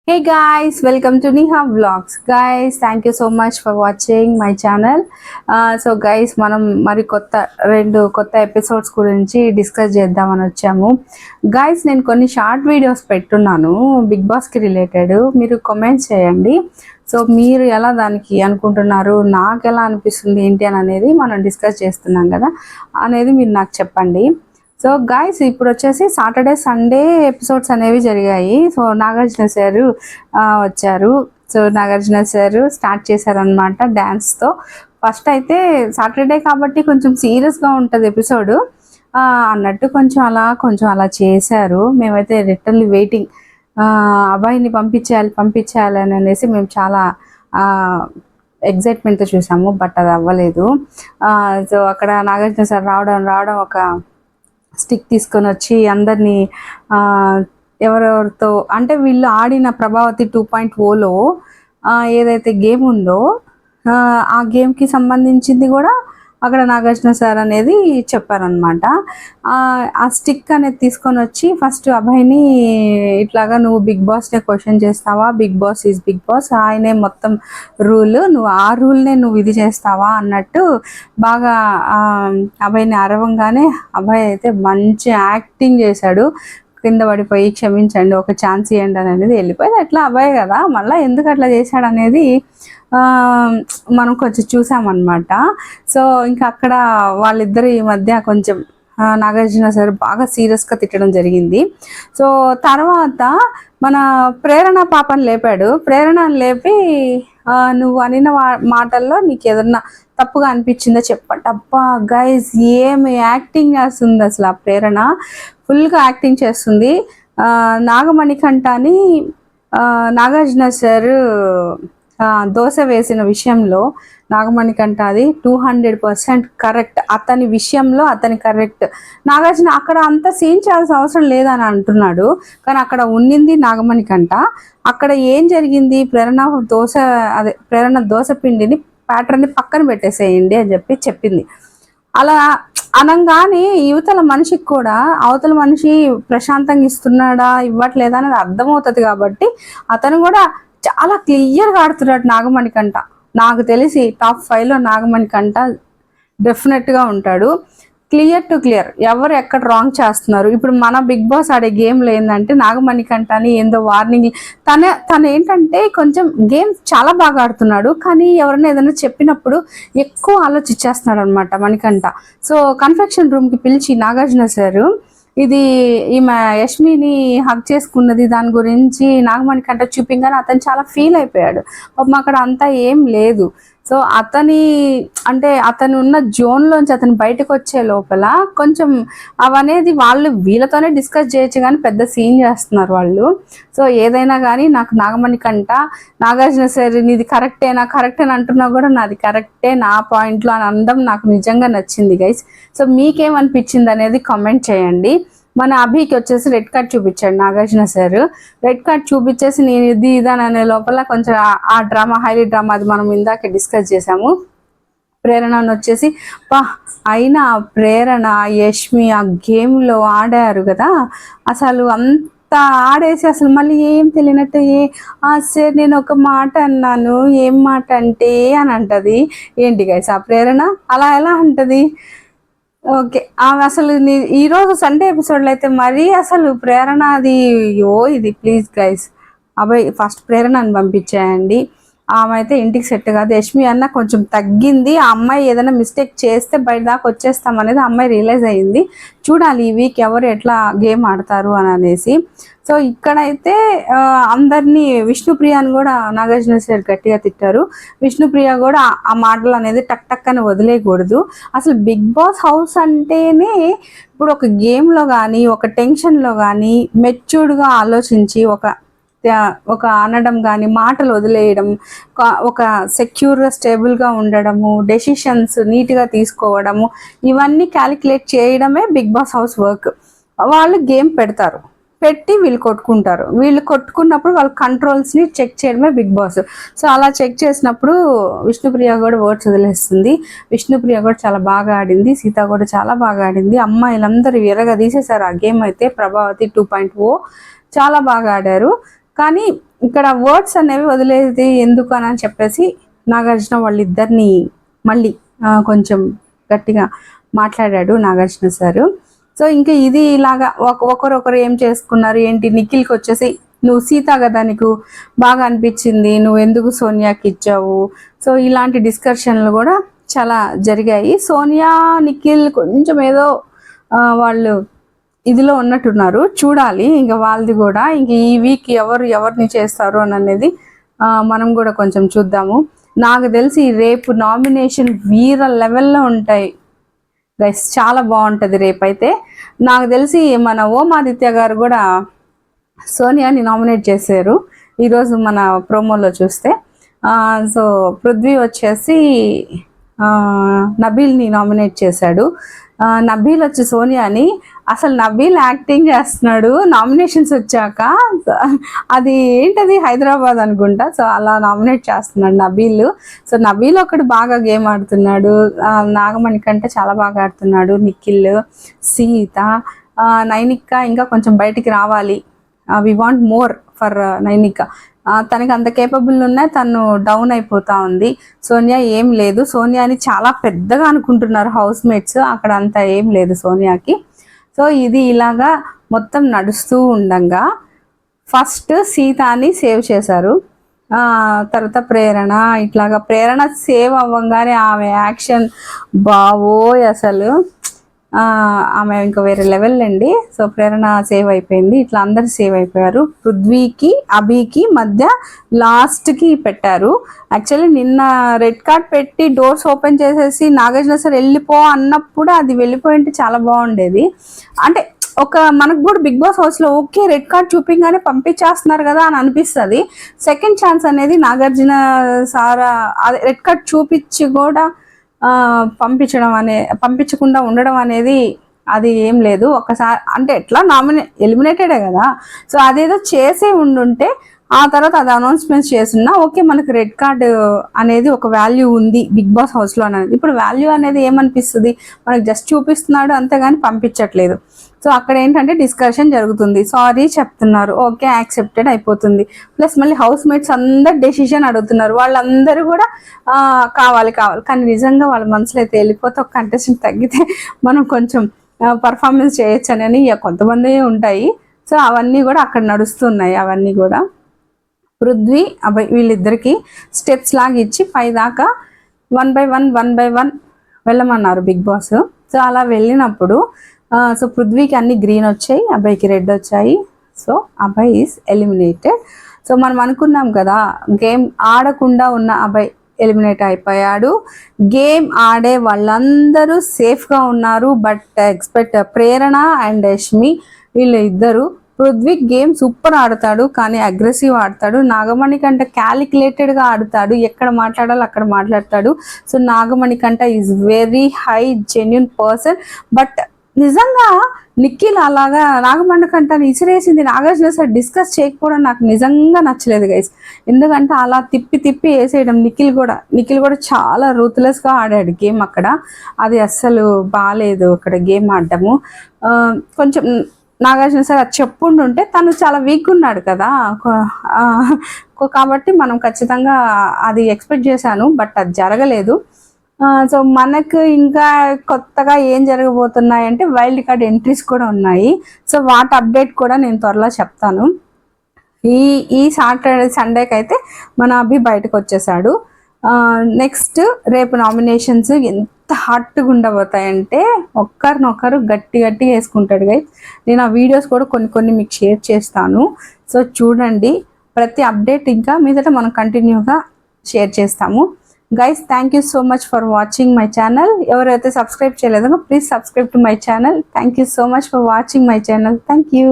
Hey guys, welcome to Neha Vlogs. Guys, thank you so much for watching my channel. So guys, మనం మరి రెండు కొత్త episodes గురించి discuss చేద్దామని వచ్చాము. గైస్, నేను కొన్ని షార్ట్ వీడియోస్ పెట్టున్నాను బిగ్ బాస్కి రిలేటెడ్. మీరు కామెంట్స్ చేయండి. సో మీరు ఎలా దానికి అనుకుంటున్నారు, నాకు ఎలా అనిపిస్తుంది ఏంటి అని అనేది మనం డిస్కస్ చేస్తున్నాం కదా అనేది మీరు నాకు చెప్పండి. సో గైస్, ఇప్పుడు వచ్చేసి సాటర్డే సండే ఎపిసోడ్స్ అనేవి జరిగాయి. సో నాగార్జున సారు వచ్చారు. సో నాగార్జున సారు స్టార్ట్ చేశారనమాట డ్యాన్స్తో. ఫస్ట్ అయితే సాటర్డే కాబట్టి కొంచెం సీరియస్గా ఉంటుంది ఎపిసోడ్ అన్నట్టు కొంచెం అలా చేశారు. మేమైతే లిటరల్లీ వెయిటింగ్, అబ్బాయిని పంపించాలి అని అనేసి మేము చాలా ఎగ్జైట్మెంట్తో చూసాము. బట్ అది అవ్వలేదు. సో అక్కడ నాగార్జున సార్ రావడం ఒక స్టిక్ తీసుకొని వచ్చి అందరినీ ఎవరెవరితో అంటే వీళ్ళు ఆడిన ప్రభావతి 2.0లో ఏదైతే గేమ్ ఉందో ఆ గేమ్కి సంబంధించింది కూడా అక్కడ నాగార్జున సార్ అనేది చెప్పారనమాట. ఆ స్టిక్ అనేది తీసుకొని వచ్చి ఫస్ట్ అబ్బాయిని ఇట్లాగా నువ్వు బిగ్ బాస్నే క్వశ్చన్ చేస్తావా, big boss is big boss, ఆయనే మొత్తం రూల్, నువ్వు ఆ రూల్నే నువ్వు ఇది చేస్తావా అన్నట్టు బాగా అబ్బాయిని అరవంగానే అబ్బాయి అయితే మంచి యాక్టింగ్ చేశాడు. కింద పడిపోయి క్షమించండి, ఒక ఛాన్స్ ఇవ్వండి అనేది వెళ్ళిపోయింది. అట్లా అబ్బాయి కదా, మళ్ళీ ఎందుకు అట్లా చేశాడు అనేది మనం కొంచెం చూసామన్నమాట. సో ఇంకా అక్కడ వాళ్ళిద్దరు ఈ మధ్య కొంచెం నాగార్జున సార్ బాగా సీరియస్గా తిట్టడం జరిగింది. సో తర్వాత మన ప్రేరణ పాపని లేపాడు. ప్రేరణను లేపి నువ్వు అనిన మాటల్లో నీకు ఏదన్నా తప్పుగా అనిపించిందో చెప్పండి. అబ్బా గైజ్, ఏమి యాక్టింగ్ చేస్తుంది అసలు ఆ ప్రేరణ, ఫుల్గా యాక్టింగ్ చేస్తుంది. నాగమణికంఠని నాగార్జున సార్ దోశ వేసిన విషయంలో నాగమణికంఠ అది 200% కరెక్ట్. అతని విషయంలో అతని కరెక్ట్. నాగార్జున అక్కడ అంత సీన్ చేయాల్సిన అవసరం లేదని అంటున్నాడు, కానీ అక్కడ ఉన్నింది నాగమణికంఠ. అక్కడ ఏం జరిగింది, ప్రేరణ దోశ పిండిని ప్యాటర్న్ని పక్కన పెట్టేసేయండి అని చెప్పింది. అలా అనగానే యువతల మనిషికి కూడా అవతల మనిషి ప్రశాంతంగా ఇస్తున్నాడా ఇవ్వట్లేదా అనేది అర్థమవుతుంది. కాబట్టి అతను కూడా చాలా క్లియర్గా ఆడుతున్నాడు నాగమణికంఠ. నాకు తెలిసి టాప్ 5లో నాగమణికంఠ డెఫినెట్గా ఉంటాడు. క్లియర్ టు క్లియర్ ఎవరు ఎక్కడ రాంగ్ చేస్తున్నారు. ఇప్పుడు మన బిగ్ బాస్ ఆడే గేమ్లో ఏంటంటే నాగమణికంఠని ఏందో వార్నింగ్, తను ఏంటంటే కొంచెం గేమ్ చాలా బాగా ఆడుతున్నాడు, కానీ ఎవరైనా ఏదైనా చెప్పినప్పుడు ఎక్కువ ఆలోచించేస్తున్నాడు అనమాట మణికంఠ. సో కన్ఫెక్షన్ రూమ్కి పిలిచి నాగార్జున సారు ఇది ఈమె యష్మిని హక్ చేసుకున్నది దాని గురించి నాగమణికంఠ చూపించగానే అతను చాలా ఫీల్ అయిపోయాడు. పాపం అక్కడ అంతా ఏం లేదు. సో అతను ఉన్న జోన్లోంచి అతను బయటకు వచ్చే లోపల కొంచెం అవనేది వీళ్ళతోనే డిస్కస్ చేయొచ్చు, కానీ పెద్ద సీన్ చేస్తున్నారు వాళ్ళు. సో ఏదైనా కానీ నాకు నాగమణికంఠ నాగార్జున సార్ నీది కరెక్టేనా అంటున్నా కూడా నాది కరెక్టే నా పాయింట్లో అని అందం నాకు నిజంగా నచ్చింది గైస్. సో మీకేమనిపించింది అనేది కామెంట్ చేయండి. మన అభికి వచ్చేసి రెడ్ కార్డ్ చూపించాడు నాగార్జున సార్. రెడ్ కార్డ్ చూపించేసి నేను ఇది ఇదని అనే లోపల కొంచెం ఆ డ్రామా హైలీ డ్రామా అది మనం ఇందాక డిస్కస్ చేసాము. ప్రేరణను వచ్చేసి అయినా ప్రేరణ యష్మి ఆ గేమ్లో ఆడారు కదా, అసలు అంత ఆడేసి అసలు మళ్ళీ ఏం తెలియనట్టు సార్ నేను ఒక మాట అన్నాను, ఏం మాట అంటే అని అంటది. ఏంటి గైస్ ఆ ప్రేరణ అలా ఎలా అంటది? ఓకే, ఆమె అసలు ఈరోజు సండే ఎపిసోడ్లో అయితే మరీ అసలు ప్రేరణ ఇది ప్లీజ్ గైస్ అబ్బాయి ఫస్ట్ ప్రేరణని పంపించేయండి. ఆమె అయితే ఇంటికి సెట్ కాదు. యష్మి అన్న కొంచెం తగ్గింది. ఆ అమ్మాయి ఏదైనా మిస్టేక్ చేస్తే బయట దాకా వచ్చేస్తామనేది అమ్మాయి రియలైజ్ అయ్యింది. చూడాలి ఈ వీక్ ఎవరు ఎట్లా గేమ్ ఆడతారు అని అనేసి. సో ఇక్కడైతే అందరినీ విష్ణుప్రియని కూడా నాగార్జున సార్ గట్టిగా తిట్టారు. విష్ణుప్రియ కూడా ఆ మాటలు అనేది టక్ అని వదిలేయకూడదు. అసలు బిగ్ బాస్ హౌస్ అంటేనే ఇప్పుడు ఒక గేమ్లో కానీ ఒక టెన్షన్లో కానీ మెచ్యూర్డ్గా ఆలోచించి ఒక అనడం కానీ మాటలు వదిలేయడం, ఒక సెక్యూర్గా స్టేబుల్గా ఉండడము, డెసిషన్స్ నీట్గా తీసుకోవడము, ఇవన్నీ క్యాలిక్యులేట్ చేయడమే బిగ్ బాస్ హౌస్ వర్క్. వాళ్ళు గేమ్ పెట్టి వీళ్ళు కొట్టుకున్నప్పుడు వాళ్ళ కంట్రోల్స్ని చెక్ చేయడమే బిగ్ బాస్. సో అలా చెక్ చేసినప్పుడు విష్ణుప్రియ కూడా వర్డ్స్ వదిలేస్తుంది. విష్ణుప్రియ కూడా చాలా బాగా ఆడింది, సీత కూడా చాలా బాగా ఆడింది. అమ్మాయిలందరూ ఎరగా తీసేశారు ఆ గేమ్ అయితే. ప్రభావతి 2.0 చాలా బాగా ఆడారు. కానీ ఇక్కడ వర్డ్స్ అనేవి వదిలేది ఎందుకు అని చెప్పేసి నాగార్జున వాళ్ళిద్దరిని మళ్ళీ కొంచెం గట్టిగా మాట్లాడాడు నాగార్జున సారు. సో ఇంకా ఇది ఇలాగా ఒకరొకరు ఏం చేసుకున్నారు ఏంటి, నిఖిల్కి వచ్చేసి నువ్వు సీత కదా నీకు బాగా అనిపించింది, నువ్వు ఎందుకు సోనియాకి ఇచ్చావు. సో ఇలాంటి డిస్కషన్లు కూడా చాలా జరిగాయి. సోనియా నిఖిల్ కొంచెం ఏదో వాళ్ళు ఇదిలో ఉన్నట్టున్నారు, చూడాలి ఇంకా వాళ్ళది కూడా. ఇంక ఈ వీక్ ఎవరిని చేస్తారు అని అనేది మనం కూడా కొంచెం చూద్దాము. నాకు తెలిసి రేపు నామినేషన్ వీర లెవెల్లో ఉంటాయి గైస్, చాలా బాగుంటుంది రేపైతే. నాకు తెలిసి మన ఓమాదిత్య గారు కూడా సోనియాని నామినేట్ చేశారు ఈరోజు మన ప్రోమోలో చూస్తే. సో పృథ్వీ వచ్చేసి నబీల్ని నామినేట్ చేశాడు. నబీల్ వచ్చి సోనియాని, అసలు నబీల్ యాక్టింగ్ చేస్తున్నాడు నామినేషన్స్ వచ్చాక, అది ఏంటది హైదరాబాద్ అనుకుంటా. సో అలా నామినేట్ చేస్తున్నాడు నబీల్. సో నబీల్ ఒకటి బాగా గేమ్ ఆడుతున్నాడు, నాగమణి కంటే చాలా బాగా ఆడుతున్నాడు. నిఖిల్, సీత, నైనిక ఇంకా కొంచెం బయటికి రావాలి. We want more for Nainika. తనకి అంత కేపబుల్ ఉన్నాయి, తను డౌన్ అయిపోతా ఉంది. సోనియా ఏం లేదు, సోనియాని చాలా పెద్దగా అనుకుంటున్నారు హౌస్ మేట్స్, అక్కడ అంత ఏం లేదు సోనియాకి. సో ఇది ఇలాగా మొత్తం నడుస్తూ ఉండగా ఫస్ట్ సీతాని సేవ్ చేశారు, తర్వాత ప్రేరణ. ఇట్లాగా ప్రేరణ సేవ్ అవ్వగానే ఆమె యాక్షన్ బావోయ్ అసలు, ఆమె ఇంకా వేరే లెవెల్ అండి. సో ప్రేరణ సేవ్ అయిపోయింది, ఇట్లా అందరు సేవ్ అయిపోయారు. పృథ్వీకి అభికి మధ్య లాస్ట్కి పెట్టారు. యాక్చువల్లీ నిన్న రెడ్ కార్డ్ పెట్టి డోర్స్ ఓపెన్ చేసేసి నాగార్జున సార్ వెళ్ళిపో అన్నప్పుడు అది వెళ్ళిపోయింటే చాలా బాగుండేది. అంటే మనకు కూడా బిగ్ బాస్ హౌస్లో ఓకే రెడ్ కార్డ్ చూపించగానే పంపించేస్తున్నారు కదా అని అనిపిస్తుంది. సెకండ్ ఛాన్స్ అనేది నాగార్జున సార్ అదే రెడ్ కార్డ్ చూపించి కూడా పంపించకుండా ఉండడం అనేది అది ఏం లేదు. ఒకసారి అంటే ఎట్లా ఎలిమినేటెడే కదా, సో అదేదో చేసే ఉండుంటే ఆ తర్వాత అది అనౌన్స్మెంట్స్ చేస్తున్నా ఓకే మనకు రెడ్ కార్డ్ అనేది ఒక వాల్యూ ఉంది బిగ్ బాస్ హౌస్లో అనేది. ఇప్పుడు వాల్యూ అనేది ఏమనిపిస్తుంది, మనకు జస్ట్ చూపిస్తున్నాడు అంతేగాని పంపించట్లేదు. సో అక్కడ ఏంటంటే డిస్కషన్ జరుగుతుంది, సారీ చెప్తున్నారు, ఓకే యాక్సెప్టెడ్ అయిపోతుంది. ప్లస్ మళ్ళీ హౌస్ మేట్స్ అందరు డెసిషన్ అడుగుతున్నారు, వాళ్ళందరూ కూడా కావాలి కానీ నిజంగా వాళ్ళ మనసులో అయితే వెళ్ళిపోతే ఒక కంటెస్టెంట్ తగ్గితే మనం కొంచెం పర్ఫార్మెన్స్ చేయొచ్చు అని కొంతమంది ఉంటాయి. సో అవన్నీ కూడా అక్కడ నడుస్తున్నాయి. అవన్నీ కూడా పృథ్వీ అభయ్ వీళ్ళిద్దరికి స్టెప్స్ లాగా ఇచ్చి 5 దాకా 1 by 1 వెళ్ళమన్నారు బిగ్ బాస్. సో అలా వెళ్ళినప్పుడు సో పృథ్వీకి అన్ని గ్రీన్ వచ్చాయి, అభయ్కి రెడ్ వచ్చాయి. So Abhay is eliminated. So మనం అనుకున్నాం కదా గేమ్ ఆడకుండా ఉన్న అభయ్ ఎలిమినేట్ అయిపోయాడు. గేమ్ ఆడే వాళ్ళందరూ సేఫ్గా ఉన్నారు. But expect Prerana and Yashmi వీళ్ళు ఇద్దరు. పృథ్వీ గేమ్ సూపర్ ఆడతాడు కానీ అగ్రెసివ్ ఆడతాడు. నాగమణి కంట క్యాలిక్యులేటెడ్గా ఆడతాడు, ఎక్కడ మాట్లాడాలో అక్కడ మాట్లాడతాడు. సో నాగమణి కంట is very high genuine person. But నిజంగా నిఖిల్ అలాగా నాగమణి కంట ఇసిరేసింది నాగార్జున సార్ డిస్కస్ చేయకపోవడం నాకు నిజంగా నచ్చలేదు గైస్. ఎందుకంటే అలా తిప్పి వేసేయడం నిఖిల్ కూడా చాలా రూత్లెస్గా ఆడాడు గేమ్ అక్కడ. అది అస్సలు బాగాలేదు అక్కడ గేమ్ ఆడటము. కొంచెం నాగార్జున సార్ అది చెప్పుండుంటే తను చాలా వీక్ ఉన్నాడు కదా, కాబట్టి మనం ఖచ్చితంగా అది ఎక్స్పెక్ట్ చేశాను. బట్ అది జరగలేదు. సో మనకు ఇంకా కొత్తగా ఏం జరగబోతున్నాయంటే వైల్డ్ కార్డ్ ఎంట్రీస్ కూడా ఉన్నాయి. సో వాటి అప్డేట్ కూడా నేను త్వరలో చెప్తాను. ఈ సాటర్డే సండేకి అయితే మన అభి బయటకు వచ్చేసాడు. నెక్స్ట్ రేపు నామినేషన్స్ ఎంత హాట్గా ఉండబోతాయంటే ఒకరినొకరు గట్టి వేసుకుంటాడు గైస్. నేను ఆ వీడియోస్ కూడా కొన్ని మీకు షేర్ చేస్తాను. సో చూడండి, ప్రతి అప్డేట్ ఇంకా మీదట మనం కంటిన్యూగా షేర్ చేస్తాము. Guys thank you so much for watching my channel. ఎవరైతే సబ్స్క్రైబ్ చేయలేదో please subscribe to my channel. Thank you so much for watching my channel. Thank you.